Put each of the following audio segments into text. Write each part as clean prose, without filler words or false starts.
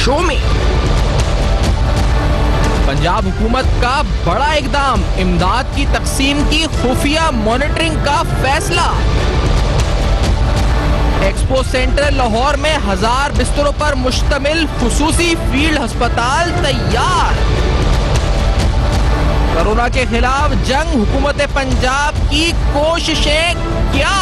Show में। पंजाब हुकूमत का बड़ा इकदाम, इमदाद की तकसीम की खुफिया मॉनिटरिंग का फैसला। एक्सपो सेंटर लाहौर में 1000 बिस्तरों पर मुश्तमिल खुसूसी फील्ड अस्पताल तैयार। कोरोना के खिलाफ जंग, हुकूमत पंजाब की कोशिशें क्या?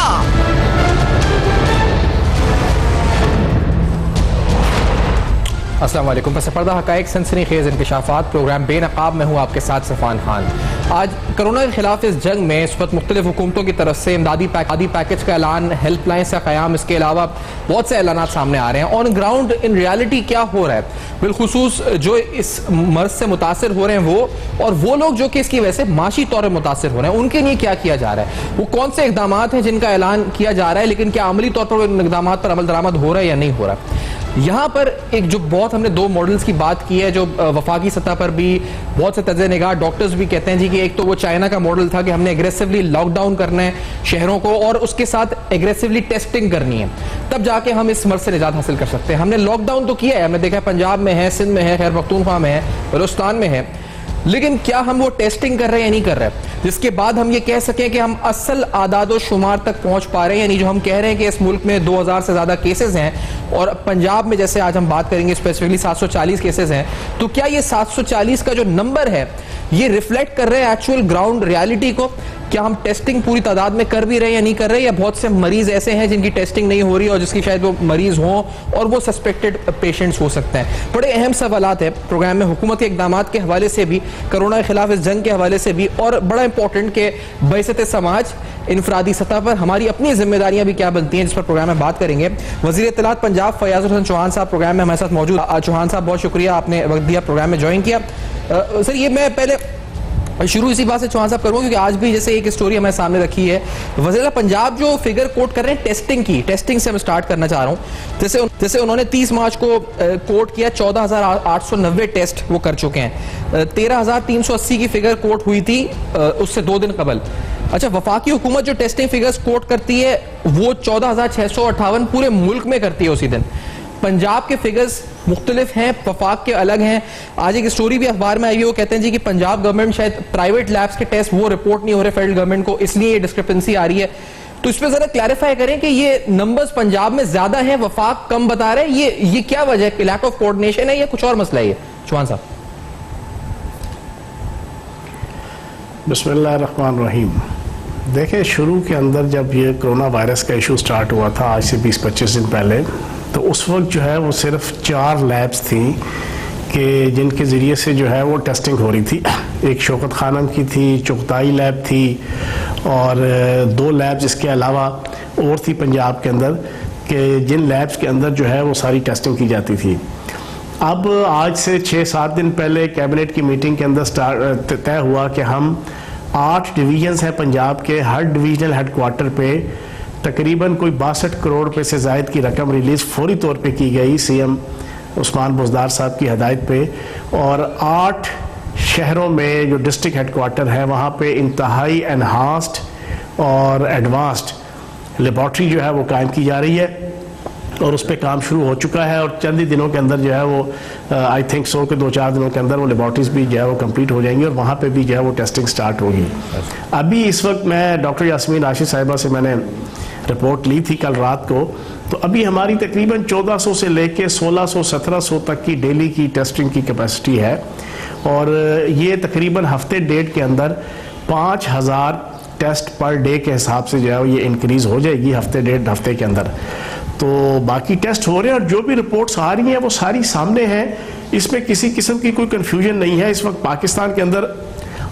अस्सलाम वालेकुम। पस पर्दा हक़ाइक़ सनसनीखेज़ इंकशाफ़ात प्रोग्राम बेनकाब में हूँ आपके साथ सफ़ान खान। आज कोरोना के खिलाफ इस जंग में इस वक्त मुख्तलिफ हुकूमतों की तरफ से इमदादी पैकेज का ऐलान, हेल्पलाइन से क़याम, इसके अलावा बहुत से ऐलानात सामने आ रहे हैं। ऑन ग्राउंड इन रियलिटी क्या हो रहा है, बिलखुसूस जो इस मर्ज से मुतासर हो रहे हैं वो, और वो लोग जो कि इसकी वजह से माशी तौर पर मुतासर हो रहे हैं, उनके लिए क्या किया जा रहा है, वो कौन से इकदाम हैं जिनका ऐलान किया जा रहा है, लेकिन क्या अमली तौर पर इन इकदाम पर अमल दरामद हो रहा है या नहीं हो रहा। यहाँ पर एक जो बहुत हमने दो मॉडल्स की बात की है, जो वफाकी सतह पर भी बहुत से तज़े निगाह डॉक्टर्स भी कहते हैं जी कि एक तो वो चाइना का मॉडल था कि हमने एग्रेसिवली लॉकडाउन करना है शहरों को और उसके साथ एग्रेसिवली टेस्टिंग करनी है, तब जाके हम इस मर्ज से निजात हासिल कर सकते हैं। हमने लॉकडाउन तो किया है, हमने देखा है पंजाब में है, सिंध में है, खैर पख्तूनख्वा में है, बलूचिस्तान में है, लेकिन क्या हम वो टेस्टिंग कर रहे हैं या नहीं कर रहे हैं जिसके बाद हम ये कह सकें कि हम असल आदादो शुमार तक पहुंच पा रहे हैं। यानी जो हम कह रहे हैं कि इस मुल्क में 2000 से ज्यादा केसेस हैं और पंजाब में जैसे आज हम बात करेंगे स्पेसिफिकली 740 केसेस हैं, तो क्या ये 740 का जो नंबर है ये रिफ्लेक्ट कर रहे हैं एक्चुअल ग्राउंड रियलिटी को? क्या हम टेस्टिंग पूरी तादाद में कर भी रहे हैं या नहीं कर रहे, या बहुत से मरीज ऐसे हैं जिनकी टेस्टिंग नहीं हो रही और जिसकी शायद वो मरीज हों और वो सस्पेक्टेड पेशेंट्स हो सकते हैं। बड़े अहम सवालात है प्रोग्राम में, हुकूमत के इकदाम के हवाले से भी, कोरोना के खिलाफ इस जंग के हवाले से भी, और बड़ा इंपॉर्टेंट के बैसत समाज इनफरादी सतह पर हमारी अपनी जिम्मेदारियां भी क्या बनती हैं, जिस पर प्रोग्राम में बात करेंगे। वज़ीर इत्तलात पंजाब फयाज़ुल हसन चौहान साहब प्रोग्राम में हमारे साथ मौजूद। चौहान साहब बहुत शुक्रिया, आपने वक्त दिया, प्रोग्राम में ज्वाइन किया। सर ये मैं पहले शुरू इसी बात से चौहान साहब करूंगा क्योंकि आज भी जैसे एक स्टोरी हमारे सामने रखी है, वज़ीर पंजाब जो फिगर कोट कर रहे हैं टेस्टिंग की, टेस्टिंग से मैं स्टार्ट करना चाह रहा हूं। जैसे उन्होंने 30 मार्च को कोट किया 14,890 टेस्ट वो कर चुके हैं, 13,380 की फिगर कोट हुई थी उससे 2 दिन कबल। अच्छा, वफाकी हुकूमत जो टेस्टिंग फिगर्स कोट करती है वो 14,658 पूरे मुल्क में करती है उसी दिन। पंजाब के फिगर्स मुख्तलिफ हैं, वफाक के अलग हैं। आज एक स्टोरी भी अखबार में आई है, वो कहते हैं जी कि पंजाब गवर्नमेंट शायद प्राइवेट लैब्स के टेस्ट वो रिपोर्ट नहीं हो रहे फेडरल गवर्नमेंट को, इसलिए ये डिस्क्रिपेंसी आ रही है। तो इस पर जरा क्लैरिफाई करें कि ये नंबर्स पंजाब में ज्यादा हैं, वफाक कम बता रहे हैं, ये क्या वजह है? लैक ऑफ कोऑर्डिनेशन है या कुछ और मसला है? चौहान साहब। बिस्मिल्लाहिर्रहमानिर्रहीम। देखिए, शुरू के अंदर जब ये कोरोना वायरस का इशू स्टार्ट हुआ था आज से 20-25 दिन पहले, तो उस वक्त जो है वो सिर्फ 4 लैब्स थी कि जिनके ज़रिए से जो है वो टेस्टिंग हो रही थी। एक शौकत खानम की थी, चुगताई लैब थी, और 2 लैब्स इसके अलावा और थी पंजाब के अंदर कि जिन लैब्स के अंदर जो है वो सारी टेस्टिंग की जाती थी। अब आज से 6-7 दिन पहले कैबिनेट की मीटिंग के अंदर तय हुआ कि हम 8 डिवीजन्स हैं पंजाब के, हर डिवीजनल हेडक्वार्टर पे तकरीबन कोई 62 करोड़ रुपए से ज़ायद की रकम रिलीज़ फौरी तौर पे की गई सीएम उस्मान बुज़दार साहब की हदायत पे, और 8 शहरों में जो डिस्ट्रिक्ट हेडक्वार्टर है वहाँ पे इंतहाई एनहांस्ड और एडवांस्ड लेबॉर्ट्री जो है वो कायम की जा रही है और उस पर काम शुरू हो चुका है, और चंद ही दिनों के अंदर जो है वो आई थिंक सो कि 2-4 दिनों के अंदर वो लेबॉर्ट्रीज भी जो है वो कंप्लीट हो जाएंगी और वहाँ पे भी जो है वो टेस्टिंग स्टार्ट होगी। अभी इस वक्त मैं डॉक्टर यास्मीन राशिद साहिबा से मैंने रिपोर्ट ली थी कल रात को, तो अभी हमारी तकरीबन 1400 से लेके 1600-1700 तक की डेली की टेस्टिंग की कैपेसिटी है, और ये तकरीबन हफ्ते डेढ़ के अंदर 5000 टेस्ट पर डे के हिसाब से जो है ये इंक्रीज़ हो जाएगी हफ्ते डेढ़ हफ्ते के अंदर। तो बाकी टेस्ट हो रहे हैं और जो भी रिपोर्ट्स आ रही हैं वो सारी सामने हैं, इसमें किसी किस्म की कोई कन्फ्यूजन नहीं है। इस वक्त पाकिस्तान के अंदर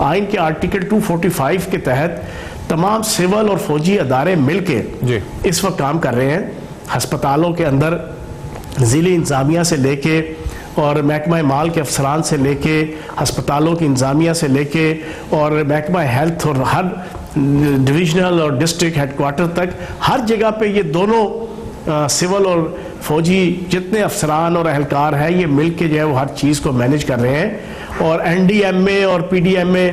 आइन के आर्टिकल 245 के तहत तमाम सिविल और फौजी अदारे मिलके इस वक्त काम कर रहे हैं। हस्पतालों के अंदर ज़िली इंतज़ामिया से लेके और महकमा माल के अफसरान से लेके, अस्पतालों की इंतज़ामिया से लेके और महकमा हेल्थ और हर डिविजनल और डिस्ट्रिक्ट हेडक्वार्टर तक हर जगह पे ये दोनों सिविल और फौजी जितने अफसरान और अहलकार हैं ये मिल के जो है वो हर चीज़ को मैनेज कर रहे हैं, और NDMA और PDMA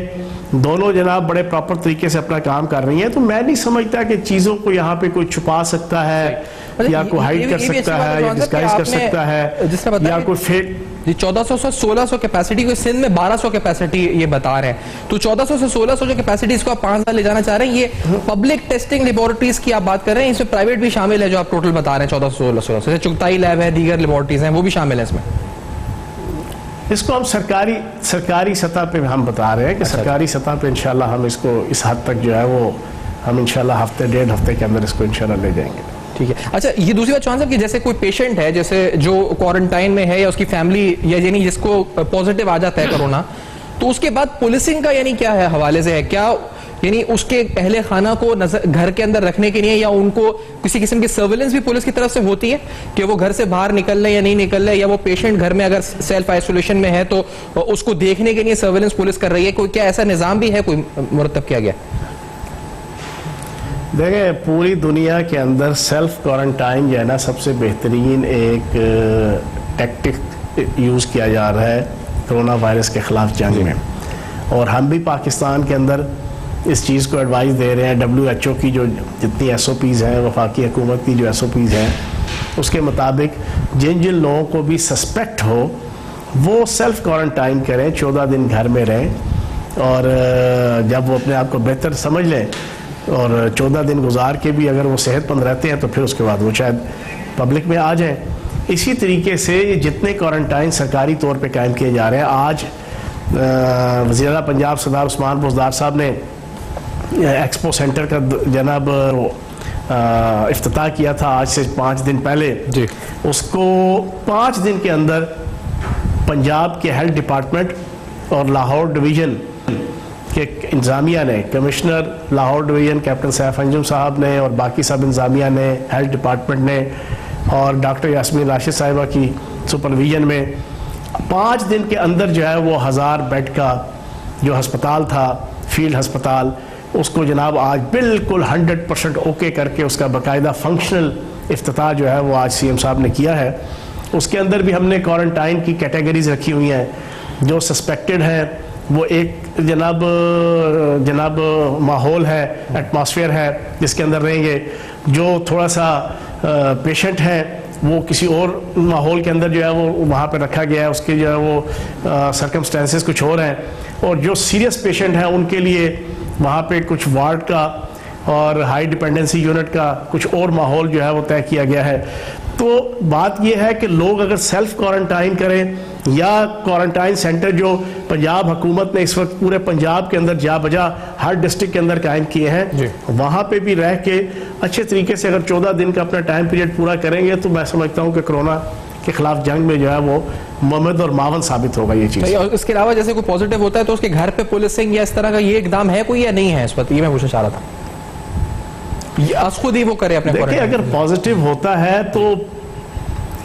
दोनों जनाब बड़े प्रॉपर तरीके से अपना काम कर रही हैं। तो मैं नहीं समझता कि चीज़ों को यहाँ पे कोई छुपा सकता है या कोई हाइड कर सकता है या डिस्गाइज कर सकता है या कोई फेक। जी 1400 से 1600 कैपेसिटी को सिंध में 1200 कैपेसिटी ये बता रहे हैं, तो 1400 से 1600 जो कैपेसिटी इसको आप 5 साल ले जाना चाह रहे हैं, ये पब्लिक टेस्टिंग लेबोरेटरीज की आप बात कर रहे हैं, इसमें प्राइवेट भी शामिल है जो आप टोटल बता रहे हैं 1400 से 1600, चुगताई लैब है, दीगर लेबोरेटरीज हैं, वो भी शामिल है इसमें? इसको हम सरकारी सतह पे हम बता रहे हैं कि सरकारी सतह पे इंशाल्लाह हम इसको इस हद तक जो है वो हम इंशाल्लाह हफ्ते 1.5 हफ्ते के अंदर इसको इंशाल्लाह ले जाएंगे। ठीक है। अच्छा, ये दूसरी बात चौहान साहब कि जैसे कोई पेशेंट है जैसे जो क्वारंटाइन में है या उसकी फैमिली या यानी जिसको पॉजिटिव आ जाता है कोरोना, तो उसके बाद पुलिसिंग का यानी क्या है हवाले से है, क्या यानी उसके अहले खाना को घर के अंदर रखने के लिए या उनको किसी किस्म की सर्विलेंस भी पुलिस की तरफ से होती है कि वो घर से बाहर निकल रहे या नहीं निकल रहे, या वो पेशेंट घर में अगर सेल्फ आइसोलेशन में है तो उसको देखने के लिए सर्विलेंस पुलिस कर रही है, कोई क्या ऐसा निजाम भी है कोई मुरतब किया गया? देखिए, पूरी दुनिया के अंदर सेल्फ क्वारंटाइन जो है ना सबसे बेहतरीन एक टैक्टिक यूज़ किया जा रहा है कोरोना वायरस के ख़िलाफ़ जंग में, और हम भी पाकिस्तान के अंदर इस चीज़ को एडवाइस दे रहे हैं। WHO की जो जितनी SOPs हैं, वफाकी हुकूमत की जो SOPs हैं, उसके मुताबिक जिन जिन लोगों को भी सस्पेक्ट हो वो सेल्फ क्वारंटाइन करें, 14 दिन घर में रहें, और जब वो अपने आप को बेहतर समझ लें और 14 दिन गुजार के भी अगर वो सेहतमंद रहते हैं तो फिर उसके बाद वो शायद पब्लिक में आ जाएं। इसी तरीके से ये जितने क्वारंटाइन सरकारी तौर पे कायम किए जा रहे हैं, आज वज़ीर पंजाब सरदार उस्मान बुज़दार साहब ने एक्सपो सेंटर का जनाब इफ्तिताह किया था आज से 5 दिन पहले जी। उसको 5 दिन के अंदर पंजाब के हेल्थ डिपार्टमेंट और लाहौर डिवीज़न के इंतज़ामिया ने, commissioner Lahore division captain Saif Anjum साहब ने और बाकी सब इंतज़ामिया ने, हेल्थ डिपार्टमेंट ने और डॉक्टर यास्मीन राशिद साहिबा की सुपरविजन में 5 दिन के अंदर जो है वो 1000 बेड का जो अस्पताल था, फील्ड अस्पताल, उसको जनाब आज बिल्कुल 100% ओके करके उसका बाकायदा फंक्शनल इफ्तिताह जो है वो आज CM साहब ने किया है। उसके अंदर भी हमने क्वारंटाइन की कैटेगरीज रखी हुई हैं। जो सस्पेक्टेड हैं वो एक जनाब माहौल है, एटमॉस्फेयर है जिसके अंदर रहेंगे। जो थोड़ा सा पेशेंट है वो किसी और माहौल के अंदर जो है वो वहाँ पे रखा गया है, उसके जो है वो सर्कमस्टेंसेस कुछ और हैं। और जो सीरियस पेशेंट हैं उनके लिए वहाँ पे कुछ वार्ड का और हाई डिपेंडेंसी यूनिट का कुछ और माहौल जो है वो तय किया गया है। तो बात यह है कि लोग अगर सेल्फ क्वारंटाइन करें या क्वारंटाइन सेंटर जो पंजाब हुकूमत ने इस वक्त पूरे पंजाब के अंदर जा बजा हर डिस्ट्रिक्ट के अंदर कायम किए हैं, वहाँ पे भी रह के अच्छे तरीके से अगर 14 दिन का अपना टाइम पीरियड पूरा करेंगे तो मैं समझता हूँ कि कोरोना के खिलाफ जंग में जो है वो मुमद और मावन साबित होगा ये चीज़। और इसके अलावा जैसे कोई पॉजिटिव होता है तो उसके घर पे पुलिसिंग या इस तरह का ये इकदाम है कोई या नहीं है इस वक्त, ये मैं पूछना चाह रहा था। खुद ही वो करे अपने। देखिए, अगर पॉजिटिव होता है तो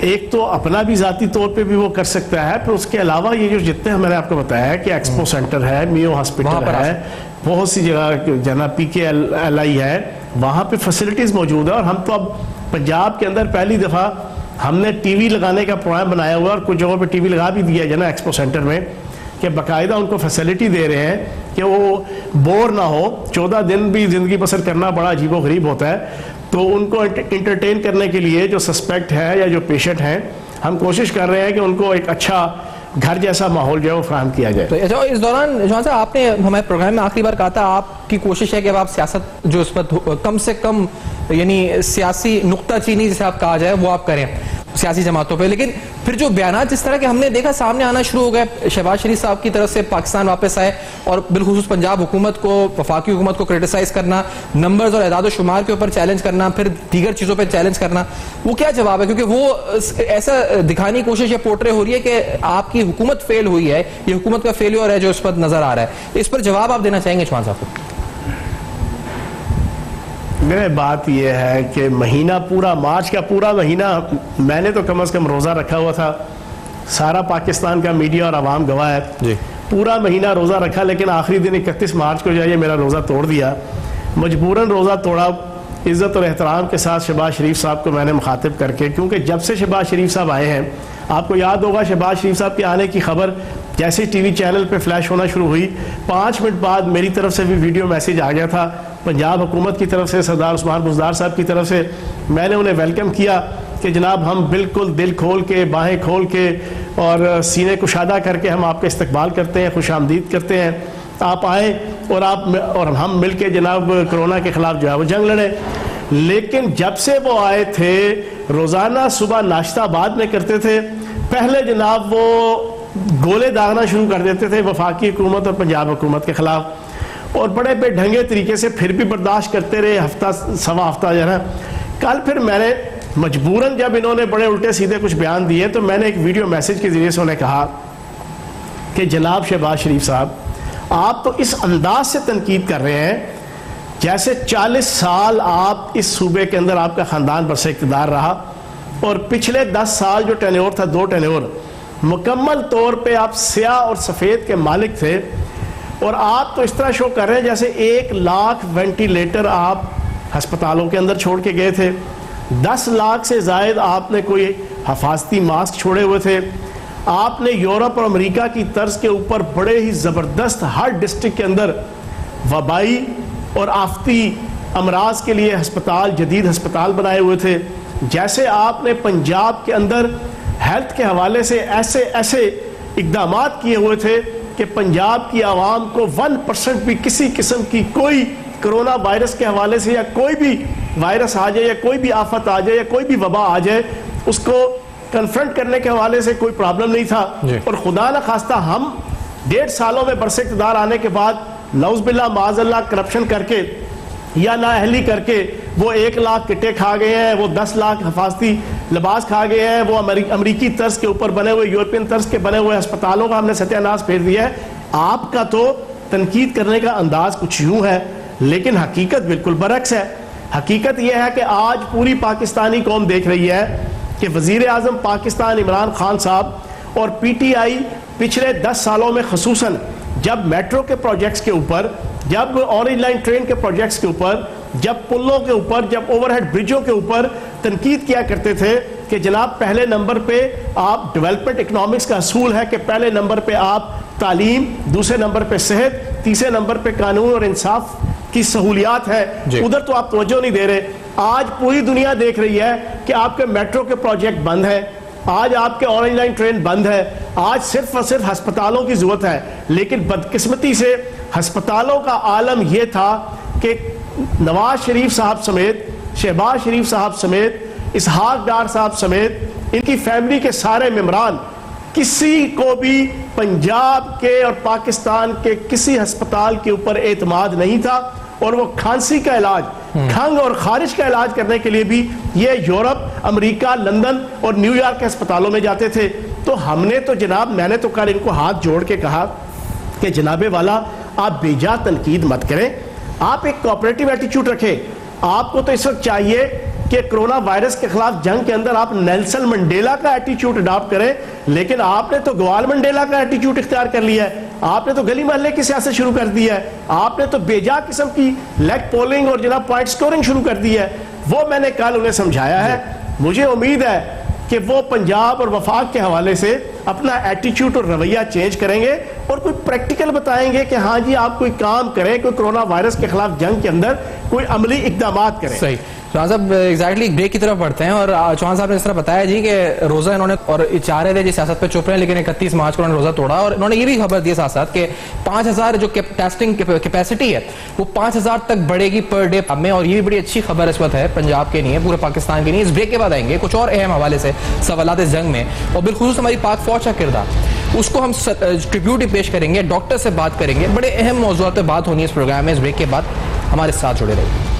एक तो अपना भी जाती तौर पे भी वो कर सकता है, फिर उसके अलावा ये जो जितने मैंने आपको बताया है कि एक्सपो सेंटर है, मियो हॉस्पिटल है, बहुत सी जगह जना PKLI है, वहाँ पे फैसिलिटीज मौजूद है। और हम तो अब पंजाब के अंदर पहली दफ़ा हमने TV लगाने का प्रोग्राम बनाया हुआ और कुछ जगहों पे TV लगा भी दिया है ना एक्सपो सेंटर में, कि बाकायदा उनको फैसिलिटी दे रहे हैं कि वो बोर ना हो। 14 दिन भी ज़िंदगी बसर करना बड़ा अजीबो गरीब होता है, तो उनको इंटरटेन करने के लिए जो सस्पेक्ट है या जो पेशेंट हैं, हम कोशिश कर रहे हैं कि उनको एक अच्छा घर जैसा माहौल जो है वो फराहम किया जाए। तो अच्छा, इस दौरान जौहर साहब आपने हमारे प्रोग्राम में आखिरी बार कहा था आपकी कोशिश है कि अब आप सियासत जो इस पर कम से कम यानी सियासी नुक्ताचीनी जिसे आप कहा जाए वो आप करें सियासी जमातों पे, लेकिन फिर जो बयान जिस तरह के हमने देखा सामने आना शुरू हो गए, शहबाज शरीफ साहब की तरफ से पाकिस्तान वापस आए और बिलखुसूस पंजाब हुकूमत को, वफाकी हुकूमत को क्रिटिसाइज करना, नंबर्स और एदाद शुमार के ऊपर चैलेंज करना, फिर दीगर चीज़ों पर चैलेंज करना, वो क्या जवाब है? क्योंकि वो ऐसा दिखाने की कोशिश या पोर्ट्रे हो रही है कि आपकी हुकूमत फेल हुई है, ये हुकूमत का फेल्योर है जो इस पर नजर आ रहा है। इस पर जवाब आप देना चाहेंगे चौहान साहब को? मेरे बात यह है कि महीना पूरा, मार्च का पूरा महीना मैंने तो कम से कम रोज़ा रखा हुआ था, सारा पाकिस्तान का मीडिया और आवाम गवाह है जी। पूरा महीना रोज़ा रखा, लेकिन आखिरी दिन 31 मार्च को जाइए मेरा रोज़ा तोड़ दिया, मजबूरन रोज़ा तोड़ा। इज़्ज़त और एहतराम के साथ शहबाज शरीफ साहब को मैंने मुखातिब करके, क्योंकि जब से शहबाज शरीफ साहब आए हैं, आपको याद होगा शहबाज शरीफ साहब के आने की खबर जैसे TV चैनल पे फ्लैश होना शुरू हुई, 5 मिनट बाद मेरी तरफ से भी वीडियो मैसेज आ गया था पंजाब हुकूमत की तरफ से, सरदार उस्मान बुज़दार साहब की तरफ से मैंने उन्हें वेलकम किया कि जनाब हम बिल्कुल दिल खोल के, बाहें खोल के और सीने कुशादा करके हम आपका इस्तकबाल करते हैं, खुश आमदीद करते हैं, आप आए और हम मिल के जनाब कोरोना के ख़िलाफ़ जो है वो जंग लड़े। लेकिन जब से वो आए थे, रोज़ाना सुबह नाश्ता बाद में करते थे, पहले जनाब वो गोले दागना शुरू कर देते थे वफाकी हुकूमत और पंजाब हुकूमत के ख़िलाफ़, और बड़े बेढंगे तरीके से फिर भी बर्दाश्त करते रहे, हफ्ता सवा हफ्ता जो है। कल फिर मैंने मजबूरन, जब इन्होंने बड़े उल्टे सीधे कुछ बयान दिए, तो मैंने एक वीडियो मैसेज के ज़रिए से उन्हें कहा कि जनाब शहबाज शरीफ साहब, आप तो इस अंदाज से तनकीद कर रहे हैं जैसे 40 साल आप इस सूबे के अंदर आपका ख़ानदान बरसे इक़्तिदार रहा, और पिछले 10 साल जो टेन्योर था, 2 टेन्योर, मुकम्मल तौर पे आप स्याह और सफ़ेद के मालिक थे, और आप तो इस तरह शो कर रहे हैं जैसे 1 लाख वेंटिलेटर आप हस्पतालों के अंदर छोड़ के गए थे, 10 लाख से ज़ायद आपने कोई हफाजती मास्क छोड़े हुए थे, आपने यूरोप और अमेरिका की तर्ज के ऊपर बड़े ही ज़बरदस्त हर डिस्ट्रिक्ट के अंदर वबाई और आफती अमराज के लिए अस्पताल, जदीद अस्पताल बनाए हुए थे। जैसे आपने पंजाब के अंदर हेल्थ के हवाले से ऐसे ऐसे इकदामात किए हुए थे कि पंजाब की आवाम को 1% भी किसी किस्म की कोई कोरोना वायरस के हवाले से या कोई भी वायरस आ जाए या कोई भी आफत आ जाए या कोई भी वबा आ जाए, उसको कन्फ्रंट करने के हवाले से कोई प्रॉब्लम नहीं था। और खुदा न खास्ता हम 1.5 सालों में बरसे इक़्तिदार आने के बाद नौज़बिल्लाह माज़अल्लाह करप्शन करके या नाअहली करके वो 1 लाख किटें खा गए हैं, वो 10 लाख हिफाजती लिबास खा गए हैं, वो अमरीकी तर्ज के ऊपर बने हुए, यूरोपियन तर्ज के बने हुए अस्पतालों का हमने सत्यानाश फेर दिया है। आपका तो तनकीद करने का अंदाज कुछ यूँ है, लेकिन हकीकत बिल्कुल बरक्स है। हकीकत यह है कि आज पूरी पाकिस्तानी कौम देख रही है कि वज़ीर आज़म पाकिस्तान इमरान खान साहब और PTI पिछले 10 सालों में खसूसन जब मेट्रो के प्रोजेक्ट्स के ऊपर, जब ऑरेंज लाइन ट्रेन के प्रोजेक्ट्स के ऊपर, जब पुलों के ऊपर, जब ओवरहेड ब्रिजों के ऊपर तनकीद किया करते थे कि जनाब पहले नंबर पे आप डेवलपमेंट इकनॉमिक्स का असूल है कि पहले नंबर पे आप तालीम, दूसरे नंबर पे सेहत, तीसरे नंबर पे कानून और इंसाफ की सहूलियात है, उधर तो आप तवज्जो नहीं दे रहे। आज पूरी दुनिया देख रही है कि आपके मेट्रो के प्रोजेक्ट बंद है, आज आपके ऑरेंज लाइन ट्रेन बंद है, आज सिर्फ और सिर्फ अस्पतालों की जरूरत है। लेकिन बदकिस्मती से अस्पतालों का आलम यह था कि नवाज शरीफ साहब समेत, शहबाज शरीफ साहब समेत, इसहाक डार साहब समेत इनकी फैमिली के सारे मेंबरान, किसी को भी पंजाब के और पाकिस्तान के किसी अस्पताल के ऊपर एतमाद नहीं था, और वो खांसी का इलाज, खंग और खारिश का इलाज करने के लिए भी ये यूरोप, अमेरिका, लंदन और न्यूयॉर्क के अस्पतालों में जाते थे। तो हमने तो जनाब, मैंने तो कल इनको हाथ जोड़ के कहा कि जनाबे वाला आप बेजा तनकीद मत करें, आप एक कोऑपरेटिव एटीट्यूड रखें। आपको तो इस वक्त चाहिए कि कोरोना वायरस के खिलाफ जंग के अंदर आप नेल्सन मंडेला का एटीट्यूड अडॉप्ट करें, लेकिन आपने तो ग्वाल मंडेला का एटीट्यूड इख्तियार कर लिया है। आपने तो गली मोहल्ले की सियासत शुरू कर दी है, आपने तो बेजा किस्म की लेग पोलिंग और जनाब पॉइंट स्कोरिंग शुरू कर दी है। वो मैंने कल उन्हें समझाया है। मुझे उम्मीद है कि वो पंजाब और वफाक के हवाले से अपना एटीट्यूड और रवैया चेंज करेंगे और कोई प्रैक्टिकल बताएंगे कि हाँ जी आप कोई काम करें, कोई कोरोना वायरस के खिलाफ जंग के अंदर कोई अमली इकदामात करें। सही चौहान साहब, एग्जैक्टली ब्रेक की तरफ बढ़ते हैं। और चौहान साहब ने इस तरह बताया जी कि रोजा इन्होंने, और चाह रहे थे जी सियासत पे चुप रहे, लेकिन 31 मार्च को उन्होंने रोजा तोड़ा। और इन्होंने ये भी खबर दी साथ साथ कि 5000 जो टेस्टिंग कैपेसिटी है वो 5000 तक बढ़ेगी पर डे में। और ये भी बड़ी अच्छी खबर इस वक्त है पंजाब के लिए, पूरे पाकिस्तान के लिए। इस ब्रेक के बाद आएंगे कुछ और अहम हवाले से सवालात जंग में, और बिलखुसूस हमारी पाक फौज का किरदार, उसको हम ट्रिब्यूट ही पेश करेंगे, डॉक्टर से बात करेंगे। बड़े अहम मौजूद पे बात होनी है इस प्रोग्राम में। इस ब्रेक के बाद हमारे साथ जुड़े रहिए।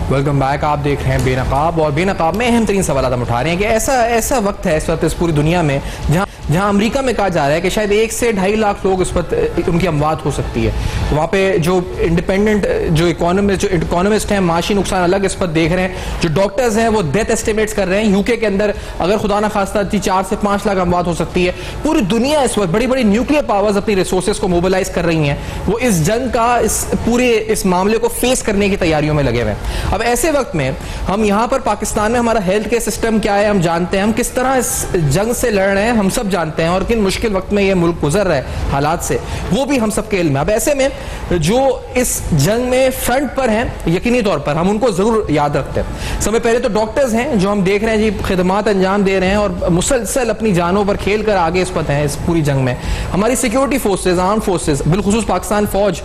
Welcome back. आप देख रहे हैं बेनकाब, और बेनकाब में अहम तरीन सवाल हम उठा रहे हैं कि ऐसा वक्त है इस वक्त इस पूरी दुनिया में जहां जहां अमेरिका में कहा जा रहा है कि शायद 1 से 2.5 लाख लोग इस वक्त उनकी अमवात हो सकती है। वहां पे जो इंडिपेंडेंट जो इकोनॉमिस्ट हैं माशी नुकसान अलग इस पर देख रहे हैं, जो डॉक्टर्स हैं वो डेथ एस्टिमेट्स कर रहे हैं। यूके के अंदर अगर खुदा ना खास्ता 4 से 5 लाख अमवात हो सकती है। पूरी दुनिया इस वक्त बड़ी बड़ी न्यूक्लियर पावर्स अपनी रिसोर्सेज को मोबिलाइज कर रही हैं, वो इस जंग का इस मामले को फेस करने की तैयारियों में लगे हुए हैं। अब ऐसे वक्त में हम यहाँ पर पाकिस्तान में हमारा हेल्थ केयर सिस्टम क्या है हम जानते हैं, हम किस तरह इस जंग से लड़ रहे हैं हम सब जानते हैं, और किन मुश्किल वक्त में ये मुल्क गुजर रहा है हालात से वो भी हम सबके इल्म है। अब ऐसे में जो इस जंग में फ्रंट पर हैं यकीनी तौर पर हम उनको जरूर याद रखते हैं। समय पहले तो डॉक्टर्स हैं जो हम देख रहे हैं जी खिदमात अंजाम दे रहे हैं और मुसलसल अपनी जानों पर खेल कर आगे इस पर हैं इस पूरी जंग में। हमारी सिक्योरिटी फोर्सेज, आर्म फोर्सेज, बिलखुसूस पाकिस्तान फौज,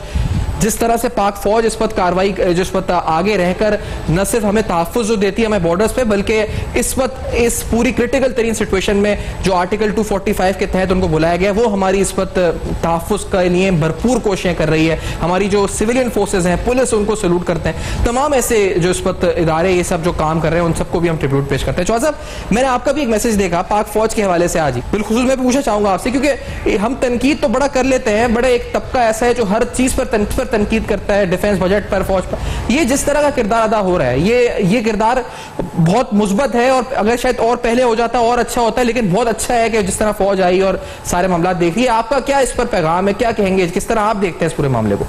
जिस तरह से पाक फौज इस पर कार्रवाई जो इस पर आगे रहकर न सिर्फ हमें तहफ़्फ़ुज़ जो देती है हमें बॉर्डर्स पे, बल्कि इस वक्त इस पूरी क्रिटिकल तरीन सिचुएशन में जो आर्टिकल 245 के तहत उनको बुलाया गया वो हमारी इस वक्त तहफ़्फ़ुज़ के लिए भरपूर कोशिशें कर रही है। हमारी जो सिविलियन फोर्सेज हैं, पुलिस, उनको सैल्यूट करते हैं। तमाम ऐसे जो इस वक्त इदारे ये सब जो काम कर रहे हैं उन सबको भी हम ट्रिब्यूट पेश करते हैं। चौहान साहब, मैंने आपका भी एक मैसेज देखा पाक फौज के हवाले से आज ही, बिलखुसूस मैं पूछना चाहूंगा आपसे, क्योंकि हम तनकीद तो बड़ा कर लेते हैं, बड़ा एक तबका ऐसा है जो हर चीज पर तनकीद करता है, डिफेंस बजट पर, फौज पर। ये जिस तरह का किरदार अदा हो रहा है ये किरदार बहुत मुस्बत है, और अगर शायद और पहले हो जाता और अच्छा होता है, लेकिन बहुत अच्छा है कि जिस तरह फौज आई और सारे मामला देख रही है। आपका क्या इस पर पैगाम है, क्या कहेंगे, किस तरह आप देखते हैं इस पूरे मामले को?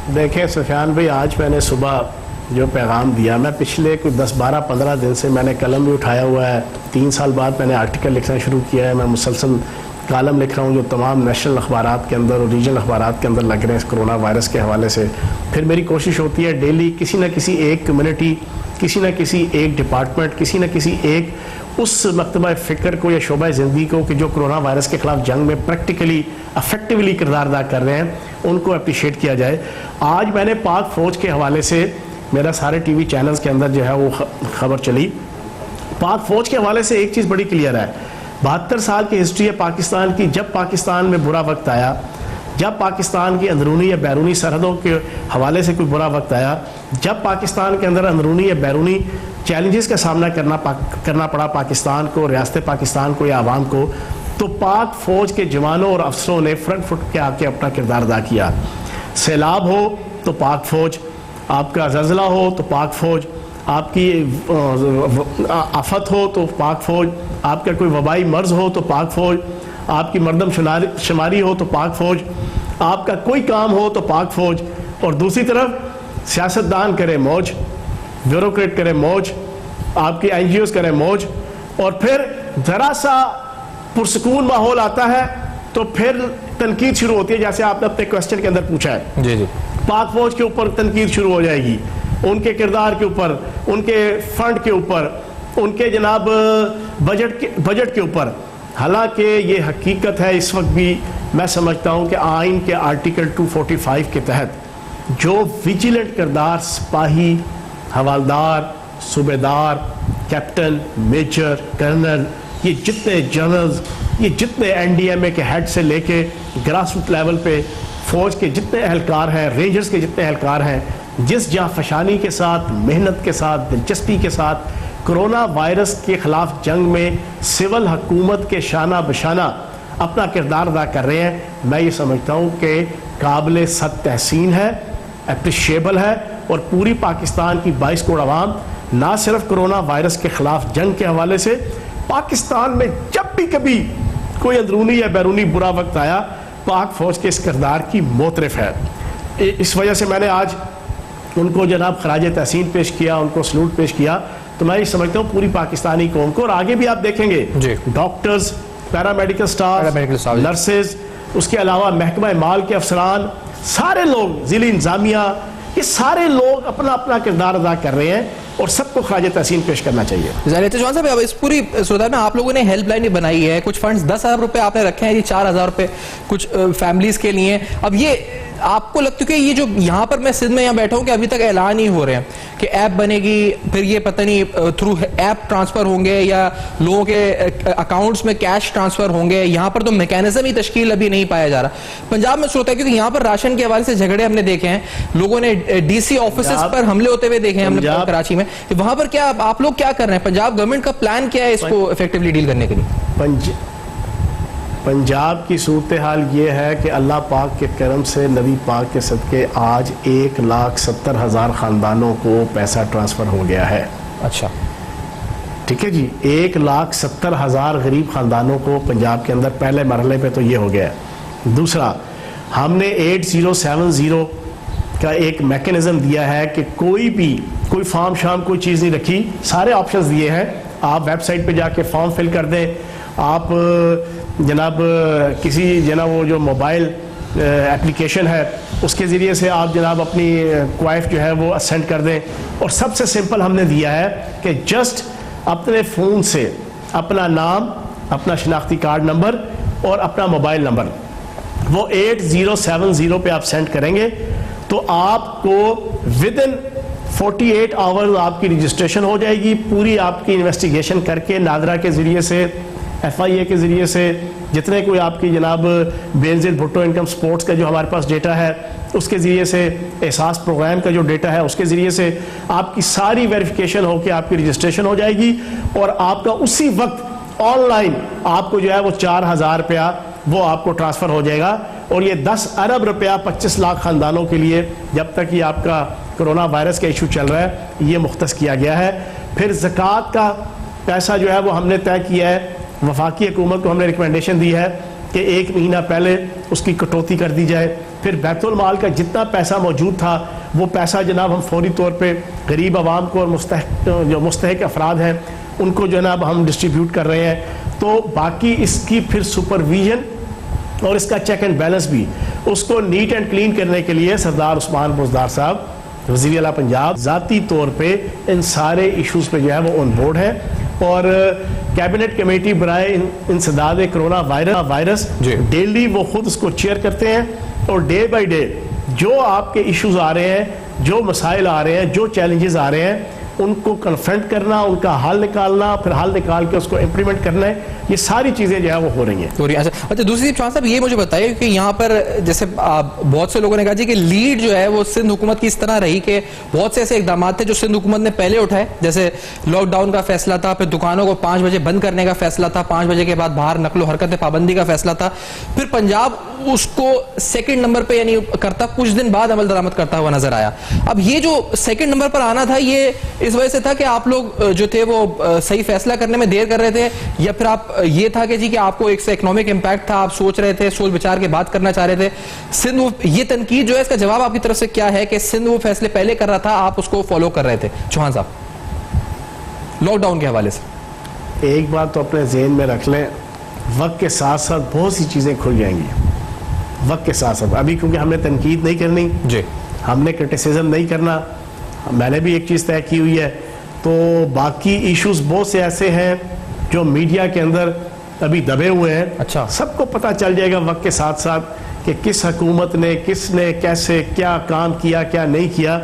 देखें सुफियान भाई, आज मैंने सुबह जो पैगाम दिया, मैं पिछले कुछ 10, 12, 15 दिन से मैंने कलम भी उठाया हुआ है। 3 साल बाद मैंने आर्टिकल लिखना शुरू किया है। मैं मुसलसल कालम लिख रहा हूँ जो तमाम नेशनल अखबारात के अंदर और रीजनल अखबारात के अंदर लग रहे हैं इस कोरोना वायरस के हवाले से। फिर मेरी कोशिश होती है डेली किसी न किसी एक कम्युनिटी, किसी न किसी एक डिपार्टमेंट, किसी न किसी एक उस मकतबा फ़िक्र को या शोबा ज़िंदगी को कि जो कोरोना वायरस के ख़िलाफ़ जंग में प्रैक्टिकली इफेक्टिवली किरदार अदा कर रहे हैं, उनको अप्रिशिएट किया जाए। आज मैंने पाक फ़ौज के हवाले से मेरा सारे टीवी चैनल्स के अंदर जो है वो खबर चली। पाक फ़ौज के हवाले से एक चीज़ बड़ी क्लियर है, 72 साल की हिस्ट्री है पाकिस्तान की। जब पाकिस्तान में बुरा वक्त आया, जब पाकिस्तान की अंदरूनी या बैरूनी सरहदों के हवाले से कोई बुरा वक्त आया, जब पाकिस्तान के अंदर अंदरूनी या बैरूनी चैलेंजेस का सामना करना पड़ा पाकिस्तान को, रियासत पाकिस्तान को या आवाम को, तो पाक फ़ौज के जवानों और अफसरों ने फ्रंट फुट के आके अपना किरदार अदा किया। सैलाब हो तो पाक फ़ौज, आपका ज़लज़ला हो तो पाक फ़ौज, आपकी आफत हो तो पाक फ़ौज, आपका कोई वबाई मर्ज़ हो तो पाक फ़ौज, आपकी मरदम शुमारी हो तो पाक फ़ौज, आपका कोई काम हो तो पाक फ़ौज। और दूसरी तरफ सियासतदान करे मौज, ब्यूरोक्रेट करे मौज, आपकी NGOs करे मौज, और फिर ज़रा सा पुरसकून माहौल आता है तो फिर तनकीद शुरू होती है, जैसे आपने अपने क्वेश्चन के अंदर पूछा है। जी जी, पाक फौज के ऊपर तनकीद शुरू हो जाएगी, उनके किरदार के ऊपर, उनके फंड के ऊपर, उनके जनाब बजट के ऊपर। हालांकि ये हकीकत है इस वक्त भी मैं समझता हूँ कि आइन के आर्टिकल 245 के तहत जो विजिलेंट किरदार सिपाही, हवालदार, सूबेदार, कैप्टन, मेजर, कर्नल, ये जितने जनरल्स, ये जितने NDMA के हेड से लेके ग्रास रूट लेवल पे फौज के जितने एहलकार हैं, रेंजर्स के जितने एहलकार हैं, जिस जाफशानी के साथ, मेहनत के साथ, दिलचस्पी के साथ कोरोना वायरस के ख़िलाफ़ जंग में सिविल हुकूमत के शाना बशाना अपना किरदार अदा कर रहे हैं, मैं ये समझता हूँ कि काबिल सद तहसीन है, अप्रिशिएबल है। और पूरी पाकिस्तान की 22 करोड़ आवाम ना सिर्फ कोरोना वायरस के ख़िलाफ़ जंग के हवाले से, पाकिस्तान में जब भी कभी कोई अंदरूनी या बैरूनी बुरा वक्त आया, पाक फ़ौज के इस किरदार की मोतरफ है। इस वजह से मैंने आज उनको जनाब खराज तहसीन पेश किया, उनको सलूट पेश किया। तो मैं ये समझता हूँ पूरी पाकिस्तानी कौम को, और आगे भी आप देखेंगे डॉक्टर्स, पैरामेडिकल स्टाफ, नर्सेज, उसके अलावा महकमा माल के अफसरान, सारे लोग, ज़िली इंतज़ामिया, ये सारे लोग अपना अपना किरदार अदा कर रहे हैं और सबको खराज तहसीन पेश करना चाहिए। चौहान साहब, अब इस पूरी सूरत में आप लोगों ने हेल्पलाइन भी बनाई है, कुछ फंड्स 10,000 रुपए आपने रखे हैं, ये 4,000 रुपए कुछ फैमिलीज के लिए। अब ये आपको लगता है कि ये जो यहाँ पर मैं सिंध में यहाँ बैठा हूँ कि अभी तक ऐलान ही हो रहे हैं कि ऐप बनेगी, फिर ये पता नहीं थ्रू ऐप ट्रांसफर होंगे या लोगों के अकाउंट्स में कैश ट्रांसफर होंगे, यहाँ पर तो मैकेनिज्म ही तश्कील अभी नहीं पाया जा रहा। पंजाब में होता है क्योंकि यहाँ पर राशन के हवाले से झगड़े हमने देखे हैं, लोगों ने डीसी ऑफिसेज पर हमले होते हुए देखे हैं हमने कराची में। वहां पर क्या आप लोग क्या कर रहे हैं? पंजाब गवर्नमेंट का प्लान क्या है इसको इफेक्टिवली डील करने के लिए? पंजाब की सूरत हाल ये है कि अल्लाह पाक के करम से, नबी पाक के सदके आज 1,70,000 ख़ानदानों को पैसा ट्रांसफ़र हो गया है। अच्छा, ठीक है जी, 1,70,000 गरीब ख़ानदानों को पंजाब के अंदर पहले मरहले पे तो ये हो गया है। दूसरा, हमने 8070 का एक मैकेनिज़्म दिया है कि कोई फॉर्म शाम कोई चीज़ नहीं रखी, सारे ऑप्शंस दिए हैं। आप वेबसाइट पे जाके फॉर्म फिल कर दें, आप जनाब किसी वो जो मोबाइल एप्लीकेशन है उसके ज़रिए से आप जनाब अपनी क्वाइफ जो है वो असेंड कर दें। और सबसे सिंपल हमने दिया है कि जस्ट अपने फ़ोन से अपना नाम, अपना शनाख्ती कार्ड नंबर और अपना मोबाइल नंबर वो 8070 पे आप सेंड करेंगे तो आपको विदिन 48 आवर्स आपकी रजिस्ट्रेशन हो जाएगी। पूरी आपकी इन्वेस्टिगेशन करके नादरा के ज़रिए से, FIA के ज़रिए से, जितने कोई आपकी जनाब बेनज़ीर भुट्टो इनकम स्पोर्ट्स का जो हमारे पास डेटा है उसके ज़रिए से, एहसास प्रोग्राम का जो डेटा है उसके ज़रिए से आपकी सारी वेरिफिकेशन हो के आपकी रजिस्ट्रेशन हो जाएगी और आपका उसी वक्त ऑनलाइन आपको जो है वो 4,000 रुपया वो आपको ट्रांसफ़र हो जाएगा। और ये 10 अरब रुपया 25 लाख ख़ानदानों के लिए जब तक ये आपका कोरोना वायरस का इशू चल रहा है ये मुख्तस किया गया है। फिर ज़कात का पैसा जो है वो हमने तय किया है, वफाकी हुकूमत को हमने रिकमेंडेशन दी है कि 1 महीना पहले उसकी कटौती कर दी जाए। फिर बैतुल माल का जितना पैसा मौजूद था वो पैसा जनाब हम फौरी तौर पे गरीब आवाम को और जो मुस्तहिक अफराद हैं उनको जनाब हम डिस्ट्रीब्यूट कर रहे हैं। तो बाकी इसकी फिर सुपरविजन और इसका चेक एंड बैलेंस भी उसको नीट एंड क्लीन करने के लिए सरदार उस्मान बुज़दार साहब वज़ीर आला पंजाब ज़ाती तौर पे इन सारे इशूज़ पे जो है वो ऑन बोर्ड है। और कैबिनेट कमेटी बराए इंसदाद कोरोना वायरस डेली वो खुद उसको चेयर करते हैं और डे बाई डे जो आपके इश्यूज आ रहे हैं, जो मसाइल आ रहे हैं, जो चैलेंजेस आ रहे हैं उनको कन्फ्रंट करना, उनका हल निकालना, फिर हल निकाल के उसको इम्प्लीमेंट करना है, ये सारी चीज़ें जो है वो हो रही हैं। अच्छा, दूसरी चीज़ चौहान साहब ये मुझे बताइए कि यहाँ पर जैसे बहुत से लोगों ने कहा जी कि लीड जो है वो सिंध हुकूमत की इस तरह रही कि बहुत से ऐसे इकदाम थे जो सिंध हुकूमत ने पहले उठाए, जैसे लॉकडाउन का फैसला था, फिर दुकानों को 5 बजे बंद करने का फैसला था, 5 बजे के बाद बाहर नकलो हरकत पाबंदी का फैसला था, फिर पंजाब उसको सेकंड नंबर पे यानी करता कुछ दिन बाद अमल दरामद करता हुआ नजर आया। अब ये जो सेकंड नंबर पर आना था ये इस वजह से था कि आप लोग जो थे वो सही फैसला करने में देर कर रहे थे, या फिर आप ये था कि जी कि आपको एक से इकोनॉमिक इंपैक्ट था, आप सोच रहे थे, सोच विचार के बात करना चाह रहे थे? सिंध ये तनकीद जो है इसका जवाब आपकी तरफ से क्या है कि सिंध वो फैसले पहले कर रहा था, आप उसको फॉलो कर रहे थे? चौहान साहब लॉकडाउन के हवाले से एक बात तो अपने ज़हन में रख लें, वक्त के साथ साथ बहुत सी चीज़ें खुल जाएंगी, वक्त के साथ साथ। अभी क्योंकि हमने तनकीद नहीं करनी जी, हमने क्रिटिसिज्म नहीं करना, मैंने भी एक चीज़ तय की हुई है, तो बाकी इश्यूज बहुत से ऐसे हैं जो मीडिया के अंदर अभी दबे हुए हैं। अच्छा, सबको पता चल जाएगा वक्त के साथ साथ कि किस हुकूमत ने, किसने कैसे क्या काम किया, क्या नहीं किया।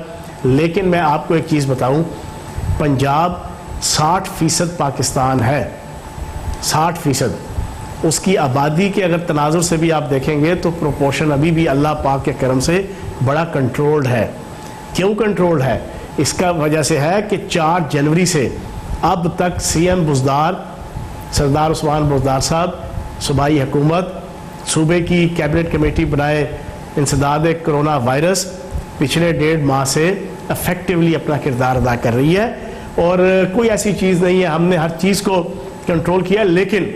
लेकिन मैं आपको एक चीज़ बताऊं, पंजाब 60% पाकिस्तान है, 60%। उसकी आबादी के अगर तनाजुर से भी आप देखेंगे तो प्रोपोर्शन अभी भी अल्लाह पाक के करम से बड़ा कंट्रोल्ड है। क्यों कंट्रोल्ड है? इसका वजह से है कि 4 जनवरी से अब तक CM बुज़दार सरदार उस्मान बुज़दार साहब, सूबाई हुकूमत, सूबे की कैबिनेट कमेटी बनाए इंसदाद कोरोना वायरस पिछले 1.5 माह से इफेक्टिवली अपना किरदार अदा कर रही है। और कोई ऐसी चीज़ नहीं है, हमने हर चीज़ को कंट्रोल किया। लेकिन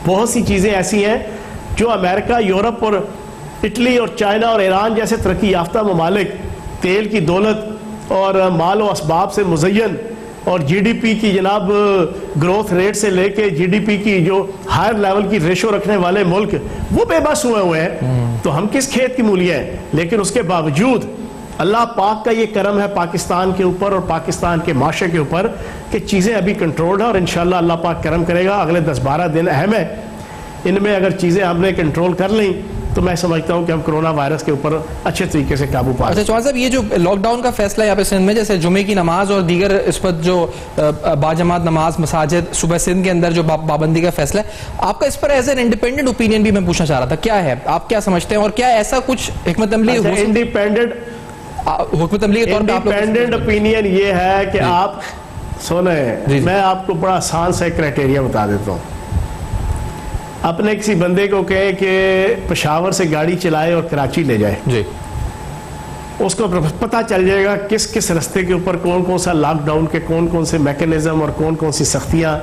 बहुत सी चीज़ें ऐसी हैं जो अमेरिका, यूरोप और इटली और चाइना और ईरान जैसे तरक्की याफ्ता ममालिक तेल की दौलत और माल व असबाब से मुज़य्यन और GDP की जनाब ग्रोथ रेट से लेके GDP की जो हायर लेवल की रेशो रखने वाले मुल्क वो बेबस हुए हैं। तो हम किस खेत की मूलियाँ हैं? लेकिन उसके बावजूद अल्लाह पाक का ये करम है पाकिस्तान के ऊपर और पाकिस्तान के माशरे के ऊपर कि चीज़ें अभी कंट्रोल्ड है और इंशाल्लाह अल्लाह पाक करम करेगा। अगले 10-12 दिन अहम है, इनमें अगर चीज़ें हमने कंट्रोल कर ली तो मैं समझता हूँ कि हम कोरोना वायरस के ऊपर अच्छे तरीके से काबू पा। अच्छा चौहान साहब, ये जो लॉकडाउन का फैसला यहाँ पे सिंध में, जैसे जुमे की नमाज और दीगर इस पर जो बाजमात नमाज मसाजिद सुबह सिंध के अंदर जो पाबंदी का फैसला है, आपका इस पर एज एन इंडिपेंडेंट ओपिनियन भी मैं पूछना चाह रहा था, क्या है, आप क्या समझते हैं और क्या ऐसा कुछ हिकमत अमली इंडिपेंडेंट के तौर पर इंडिपेंडेंट ओपिनियन ये है कि आप सुने, मैं आपको बड़ा आसान सा क्राइटेरिया बता देता हूँ। अपने किसी बंदे को कहे कि पेशावर से गाड़ी चलाए और कराची ले जाए जी, उसको पता चल जाएगा किस किस रास्ते के ऊपर कौन कौन सा लॉकडाउन के कौन कौन से मैकेनिज्म और कौन कौन सी सख्तियाँ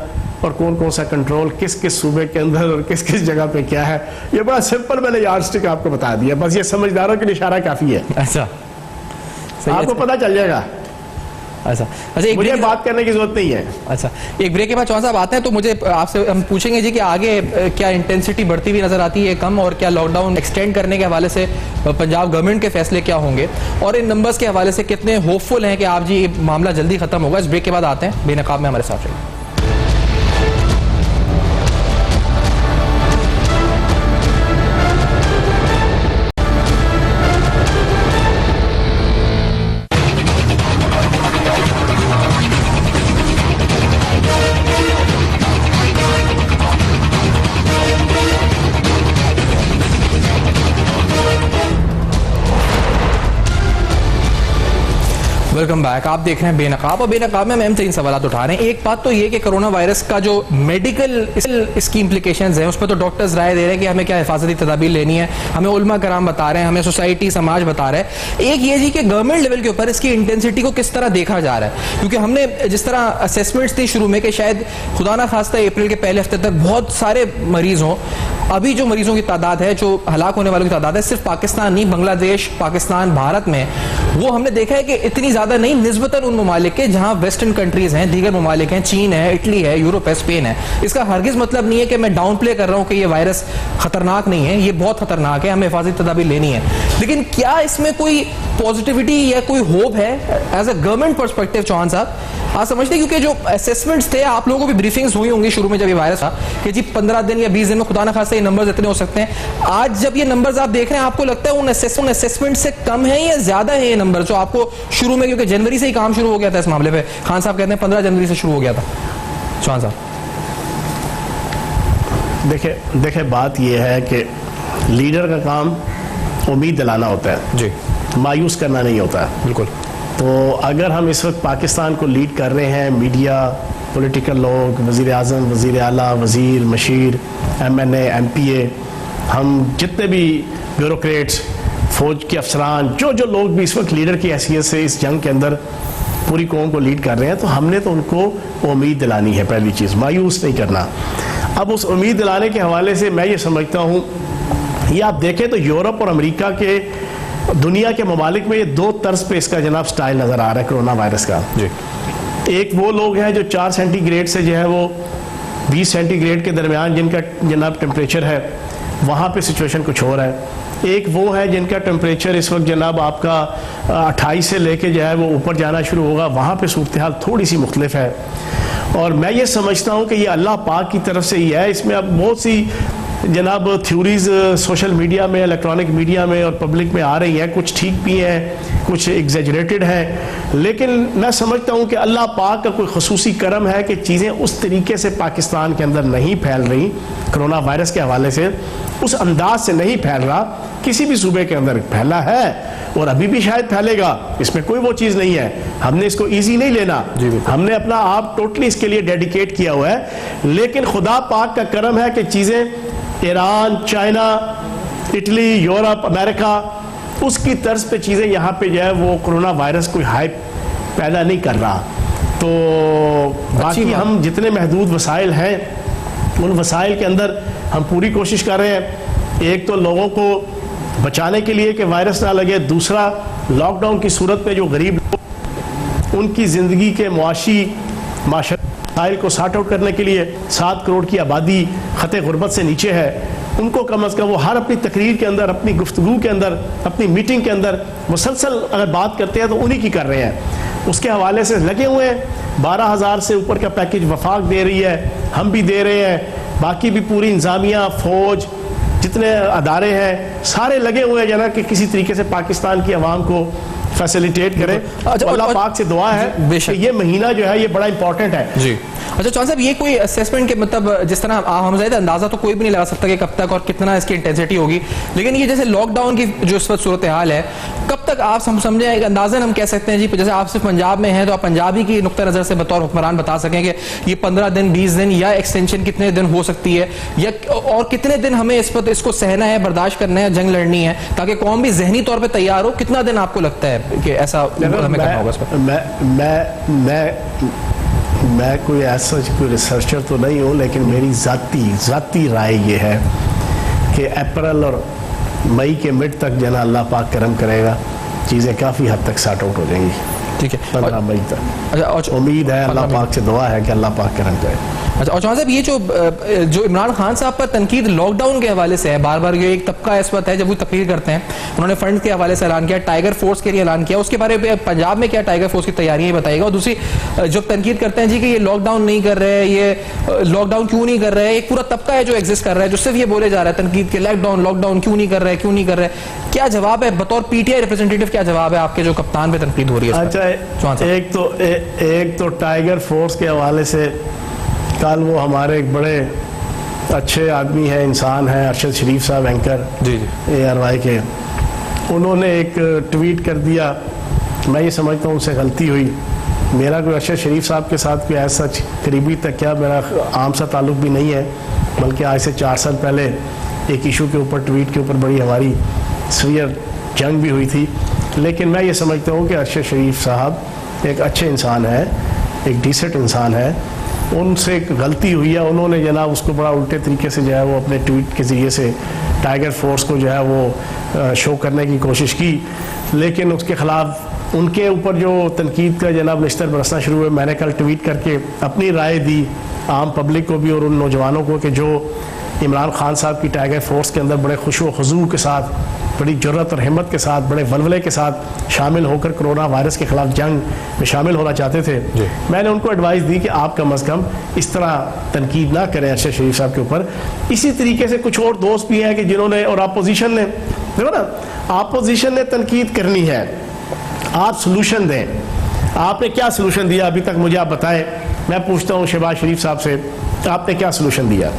और कौन कौन सा कंट्रोल किस किस सूबे के अंदर और किस किस जगह पे क्या है। ये बड़ा सिंपल मैंने यार्डस्टिक आपको बता दिया, बस ये समझदारों के लिए इशारा काफ़ी है। अच्छा, आपको पता चल जाएगा। अच्छा एक मुझे बात करने की जरूरत नहीं है। अच्छा, एक ब्रेक के बाद चौहान साहब आते हैं तो मुझे आपसे हम पूछेंगे जी कि आगे क्या इंटेंसिटी बढ़ती हुई नजर आती है कम, और क्या लॉकडाउन एक्सटेंड करने के हवाले से पंजाब गवर्नमेंट के फैसले क्या होंगे, और इन नंबर्स के हवाले से कितने होपफुल हैं कि आप जी ये मामला जल्दी खत्म होगा। इस ब्रेक के बाद आते हैं, बेनकाब में हमारे साथ रहिए। Welcome back. आप देख रहे हैं बेनकाब, और बेनकाब में हम अहम तरीन सवाल उठा रहे हैं। एक बात तो ये कि कोरोना वायरस का जो मेडिकल इसकी इंप्लीकेशंस हैं उस पर तो डॉक्टर्स राय दे रहे हैं कि हमें क्या हिफाजती तदाबीर लेनी है, हमें उलमा कराम बता रहे हैं, हमें सोसाइटी समाज बता रहे हैं। एक ये जी कि गवर्नमेंट लेवल के ऊपर इसकी इंटेंसिटी को किस तरह देखा जा रहा है, क्योंकि हमने जिस तरह असेसमेंट्स थी शुरू में कि शायद खुदा ना खास्ता अप्रैल के पहले हफ्ते तक बहुत सारे मरीज हों, अभी जो मरीजों की तादाद है, जो हलाक होने वालों की तादाद है, सिर्फ पाकिस्तान नहीं, बांग्लादेश, पाकिस्तान, भारत में, वो हमने देखा है कि इतनी ज्यादा नहीं निस्बतन उन ममालिक के जहां वेस्टर्न कंट्रीज हैं, दीगर ममालिक हैं, चीन है, इटली है, यूरोप है, स्पेन है। इसका हरगिज मतलब नहीं है कि मैं डाउन प्ले कर रहा हूं कि ये वायरस खतरनाक नहीं है, ये बहुत खतरनाक है, हमें हिफाजती तदाबीर लेनी है। लेकिन क्या इसमें कोई पॉजिटिविटी या कोई होप है as a government perspective? Chauhan साहब, आप समझते हैं, क्योंकि जो असेसमेंट्स थे, आप लोगों को भी ब्रीफिंग्स हुई होंगी शुरू में जब ये वायरस था कि जी 15 दिन या 20 दिन में खुदा ना खास्ता ये नंबर्स इतने हो सकते हैं। आज जब ये नंबर्स आप देख रहे हैं, आपको लगता है उन असेसमेंट से कम है या ज्यादा है ये नंबर जो आपको शुरू में, क्योंकि जनवरी से ही काम शुरू हो गया था इस मामले पे, खान साहब कहते हैं 15 जनवरी से शुरू हो गया था। चौहान साहब देखिए बात यह है कि लीडर का काम उम्मीद दिलाना होता है जी, मायूस करना नहीं होता है। बिल्कुल। तो अगर हम इस वक्त पाकिस्तान को लीड कर रहे हैं, मीडिया, पॉलिटिकल लोग, वज़ीर आज़म, वज़ीर आला, वज़ीर, मशीर, MNA, MPA, हम जितने भी ब्यूरोक्रेट्स, फौज के अफसरान, जो लोग भी इस वक्त लीडर की हैसियत से इस जंग के अंदर पूरी कौम को लीड कर रहे हैं, तो हमने तो उनको उम्मीद दिलानी है, पहली चीज़, मायूस नहीं करना। अब उस उम्मीद दिलाने के हवाले से मैं ये समझता हूँ, ये आप देखें तो यूरोप और अमेरिका के, दुनिया के ममालिक में ये दो तर्ज पे इसका जनाब स्टाइल नज़र आ रहा है कोरोना वायरस का जी। एक वो लोग हैं जो 4 सेंटीग्रेड से जो है वो 20 सेंटीग्रेड के दरमियान जिनका जनाब टेम्परेचर है, वहाँ पे सिचुएशन कुछ और है। एक वो है जिनका टेम्परेचर इस वक्त जनाब आपका 28 से लेके जो है वो ऊपर जाना शुरू होगा, वहाँ पे सूरत हाल थोड़ी सी मुख्तलिफ है। और मैं ये समझता हूँ कि ये अल्लाह पाक की तरफ से ही है। इसमें अब बहुत सी जनाब थ्योरीज सोशल मीडिया में, इलेक्ट्रॉनिक मीडिया में और पब्लिक में आ रही हैं, कुछ ठीक भी हैं, कुछ एग्जेजरेटेड हैं, लेकिन मैं समझता हूँ कि अल्लाह पाक का कोई खसूसी करम है कि चीज़ें उस तरीके से पाकिस्तान के अंदर नहीं फैल रही, कोरोना वायरस के हवाले से उस अंदाज से नहीं फैल रहा। किसी भी सूबे के अंदर फैला है और अभी भी शायद फैलेगा, इसमें कोई वो चीज़ नहीं है। हमने इसको ईजी नहीं लेना, हमने अपना आप टोटली इसके लिए डेडिकेट किया हुआ है। लेकिन खुदा पाक का करम है कि चीज़ें Iran, China, Italy, Europe, America, उसकी तर्ज पे चीज़ें यहाँ पे जो है वो कोरोना वायरस कोई हाइप पैदा नहीं कर रहा। तो बाकी हम जितने महदूद वसाइल हैं उन वसाइल के अंदर हम पूरी कोशिश कर रहे हैं। एक तो लोगों को बचाने के लिए कि वायरस ना लगे, दूसरा लॉकडाउन की सूरत में जो गरीब लोग उनकी ज़िंदगी के मुआशी मसाइल को सॉर्ट आउट करने के लिए 7 करोड़ की आबादी खते गुर्बत से नीचे है, उनको कम अज़ कम वो हर अपनी तकरीर के अंदर, अपनी गुफ्तगू के अंदर, अपनी मीटिंग के अंदर मुसलसल अगर बात करते हैं तो उन्हीं की कर रहे हैं। उसके हवाले से लगे हुए हैं। 12,000 से ऊपर का पैकेज वफाक दे रही है, हम भी दे रहे हैं, बाकी भी पूरी इंतजामिया, फौज, जितने अदारे हैं सारे लगे हुए हैं जना कि किसी तरीके से पाकिस्तान की आवाम को फैसिलिटेट करें। अच्छा, अल्लाह पाक से दुआ है कि ये महीना जो है ये बड़ा इंपॉर्टेंट है जी। अच्छा चौहान साहब, ये कोई असेसमेंट के मतलब जिस तरह हम ज़ाहिर अंदाजा तो कोई भी नहीं लगा सकता कि कब तक और कितना इसकी इंटेंसिटी होगी, लेकिन ये जैसे लॉकडाउन की जो इस वक्त सूरत हाल है, कब तक आप समझे एक अंदाजन हम कह सकते हैं जी, जैसे आप सिर्फ पंजाब में हैं तो आप पंजाबी की नुक्ता नज़र से बतौर हुक्मरान बता सकें कि ये 15 दिन 20 दिन या एक्सटेंशन कितने दिन हो सकती है, या और कितने दिन हमें इस पर इसको सहना है, बर्दाश्त करना है, जंग लड़नी है, ताकि कौम भी जहनी तौर पर तैयार हो? कितना दिन आपको लगता है कि ऐसा हमें करना होगा इस पर? मैं कोई ऐसा कोई रिसर्चर तो नहीं हूँ, लेकिन मेरी ज़ाती राय ये है कि अप्रैल और मई के मिड तक जना अल्लाह पाक करम करेगा, चीज़ें काफ़ी हद तक सॉर्ट आउट हो जाएंगी। ठीक है, 15 मई तक अच्छा, उम्मीद है, अल्लाह पाक से दुआ है कि अल्लाह पाक करम करे। अच्छा, और चौहान साहब ये जो इमरान खान साहब पर तनकीद लॉकडाउन के हवाले से है, बार बार ये एक तबका इस वक्त है जब वो तकरीर करते हैं, उन्होंने फंड के हवाले से ऐलान किया, टाइगर फोर्स के लिए ऐलान किया, उसके बारे में पंजाब में क्या टाइगर फोर्स की तैयारियां बताइएगा। और दूसरी जो तनकीद करते हैं जी कि ये लॉकडाउन नहीं कर रहे, ये लॉकडाउन क्यों नहीं कर रहे, एक पूरा तबका है जो एग्जिस्ट कर रहा है जो सिर्फ ये बोले जा रहा है तनकीद के लॉकडाउन क्यों नहीं कर रहे, क्या जवाब है बतौर पीटीआई रिप्रेजेंटेटिव, क्या जवाब है आपके जो कप्तान पे तनकीद हो रही है? अच्छा, एक तो टाइगर फोर्स के हवाले से कल वो हमारे एक बड़े अच्छे आदमी है, इंसान है, अरशद शरीफ साहब एंकर जी ARY के, उन्होंने एक ट्वीट कर दिया। मैं ये समझता हूँ उनसे गलती हुई। मेरा कोई अरशद शरीफ साहब के साथ कोई ऐसा करीबी तक क्या मेरा आम सा ताल्लुक़ भी नहीं है, बल्कि आज से 4 साल पहले एक इशू के ऊपर, ट्वीट के ऊपर बड़ी हमारी सीवियर जंग भी हुई थी। लेकिन मैं ये समझता हूँ कि अरशद शरीफ साहब एक अच्छे इंसान है, एक डिसेंट इंसान है, उनसे एक गलती हुई है, उन्होंने जनाब उसको बड़ा उल्टे तरीके से जो है वो अपने ट्वीट के ज़रिए से टाइगर फोर्स को जो है वो शो करने की कोशिश की, लेकिन उसके ख़िलाफ़ उनके ऊपर जो तनकीद का जनाब निश्तर बरसना शुरू हुआ। मैंने कल ट्वीट करके अपनी राय दी आम पब्लिक को भी और उन नौजवानों को कि जो इमरान खान साहब की टाइगर फोर्स के अंदर बड़े खुशो खुजू के साथ, बड़ी जुर्रत और हिम्मत के साथ, बड़े वलवले के साथ शामिल होकर कोरोना वायरस के ख़िलाफ़ जंग में शामिल होना चाहते थे, मैंने उनको एडवाइस दी कि आप कम अज़ कम इस तरह तनकीद ना करें अरशद शरीफ साहब के ऊपर। इसी तरीके से कुछ और दोस्त भी हैं कि जिन्होंने, और अपोजिशन ने, देखो ना, अपोजिशन ने तनकीद करनी है, आप सलूशन दें। आपने क्या सलूशन दिया अभी तक, मुझे आप बताएं। मैं पूछता हूँ शहबाज शरीफ साहब से, आपने क्या सलूशन दिया?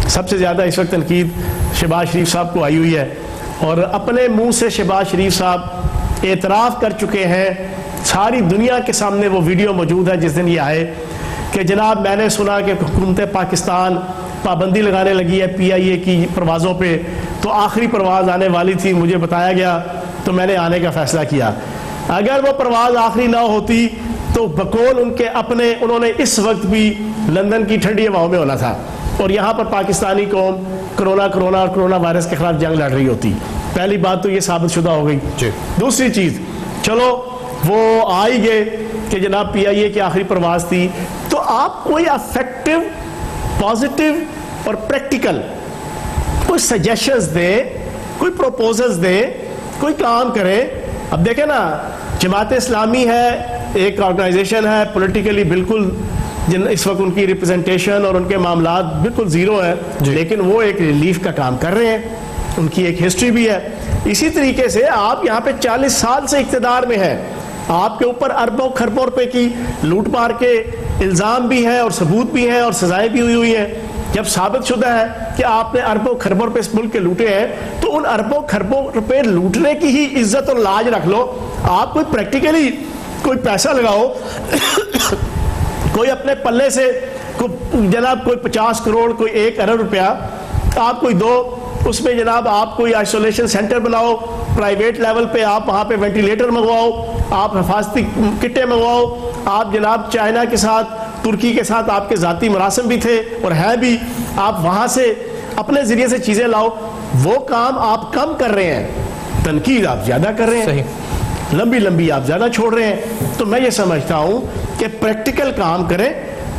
सबसे ज़्यादा इस वक्त तनकीद शहबाज शरीफ साहब को आई हुई है, और अपने मुंह से शहबाज शरीफ साहब एतराफ़ कर चुके हैं, सारी दुनिया के सामने वो वीडियो मौजूद है जिस दिन ये आए, कि जनाब मैंने सुना कि हुकूमत पाकिस्तान पाबंदी लगाने लगी है PIA की परवाज़ों पे, तो आखिरी परवाज़ आने वाली थी, मुझे बताया गया तो मैंने आने का फ़ैसला किया। अगर वो परवाज़ आखिरी ना होती तो बकौल उनके अपने, उन्होंने इस वक्त भी लंदन की ठंडी हवाओं में होना था और यहाँ पर पाकिस्तानी कौम कोरोना वायरस के खिलाफ जंग लड़ रही होती। पहली बात तो ये साबित शुदा हो गई। दूसरी चीज़, चलो वो आ ही गए कि जनाब PIA की आखिरी परवाज़ थी, तो आप कोई अफेक्टिव, पॉजिटिव और प्रैक्टिकल कोई सजेशंस दें, कोई प्रपोजल्स दें, कोई काम करें। अब देखें ना, जमात इस्लामी है, एक ऑर्गेनाइजेशन है, पॉलिटिकली बिल्कुल इस वक्त उनकी रिप्रेजेंटेशन और उनके मामलात बिल्कुल ज़ीरो है, लेकिन वो एक रिलीफ का काम कर रहे हैं, उनकी एक हिस्ट्री भी है। इसी तरीके से आप यहाँ पे 40 साल से इक़्तिदार में हैं, आपके ऊपर अरबों खरबों रुपए की लूट मार के इल्ज़ाम भी हैं और सबूत भी हैं और सजाएं भी हुई हैं। जब साबित शुदा है कि आपने अरबों खरबों रुपए इस मुल्क के लूटे हैं, तो उन अरबों खरबों रुपए लूटने की ही इज्जत और लाज रख लो। आप कोई प्रैक्टिकली कोई पैसा लगाओ कोई अपने पल्ले से जनाब कोई 50 करोड़, कोई 1 अरब रुपया आप कोई दो, उसमें जनाब आप कोई आइसोलेशन सेंटर बनाओ, प्राइवेट लेवल पे आप वहाँ पे वेंटिलेटर मंगवाओ, आप हिफाजती किटें मंगवाओ, आप जनाब चाइना के साथ, तुर्की के साथ आपके ज़ाती मरासम भी थे और हैं भी, आप वहाँ से अपने ज़रिए से चीज़ें लाओ। वो काम आप कम कर रहे हैं, तनकीद आप ज़्यादा कर रहे हैं, लंबी लंबी आप ज़्यादा छोड़ रहे हैं। तो मैं ये समझता हूँ कि प्रैक्टिकल काम करें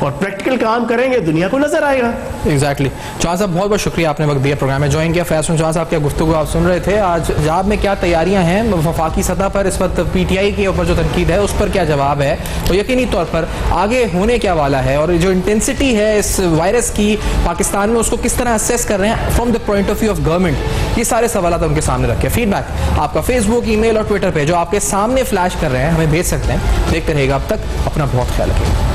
और प्रैक्टिकल काम करेंगे, दुनिया को नजर आएगा। एग्जैक्टली चौहान साहब, बहुत बहुत शुक्रिया, आपने वक्त दिया, प्रोग्राम में ज्वाइन किया। फैसल चौहान साहब, क्या गुफ्तगू आप सुन रहे थे। आज पंजाब में क्या तैयारियां हैं, वफाकी सतह पर इस वक्त PTI के ऊपर जो तनकीद है उस पर क्या जवाब है, तो यकीनी तौर पर आगे होने क्या वाला है, और जो इंटेंसिटी है इस वायरस की पाकिस्तान में उसको किस तरह असेस कर रहे हैं from the point of view of government, ये सारे सवाल उनके सामने रखे। फीडबैक आपका फेसबुक, ईमेल और ट्विटर पे जो आपके सामने फ्लैश कर रहे हैं हमें भेज सकते हैं। देखते रहिएगा, अब तक अपना बहुत ख्याल रखिएगा।